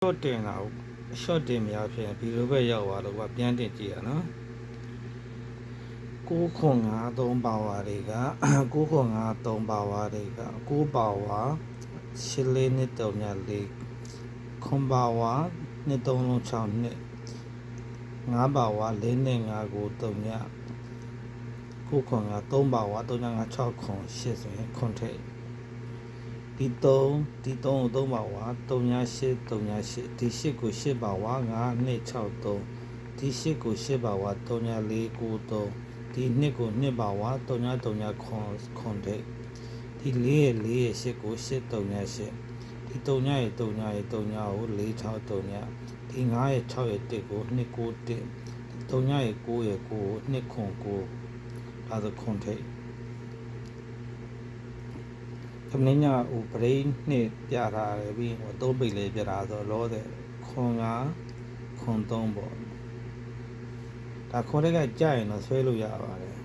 short တင်တာshort တင်မရဖြစ်ဒီလိုပဲရောက်သွားတော့ပြန်တင်ကြည့်ရနော်9.53ပါဝါတွေက9.53ပါဝါတွေက9ပါဝါ8လေးနဲ့3.4ခွန်ပါဝါ2.36နဲ့9ပါဝါ4နဲ့5ကို3.9.3ပါဝါ3.56ခွန်8ဆိုရင်ခွန်ထိပ်ဒီ3ကို3ပါဝါ3.8ဒီ8ကို8ပါဝါ9.63ဒီ8ကို8ပါဝါ3.493ဒီ2ကို2ပါဝါ3.3ခွန်ထိပ်ဒီ4ရဲ့8ကို8.38ဒီ3ရဲ့3ကို463ဒီ5ရဲ့6ရဲ့1ကို291ဒီ3ရဲ့9ရဲ့9ကို2ခွန်9ဒါဆိုခွန်ထိပ်ခမင်းညာဟို brain နဲ့ပြထားတယ်ပြီးဟို3ပိတ်လေးပြထားဆိုလောတဲ့ခွန်5ခွန်3ပေါ့ဒါခွန်တဲ့ကကြာရင်တော့ဆွဲလို့ရပါတယ်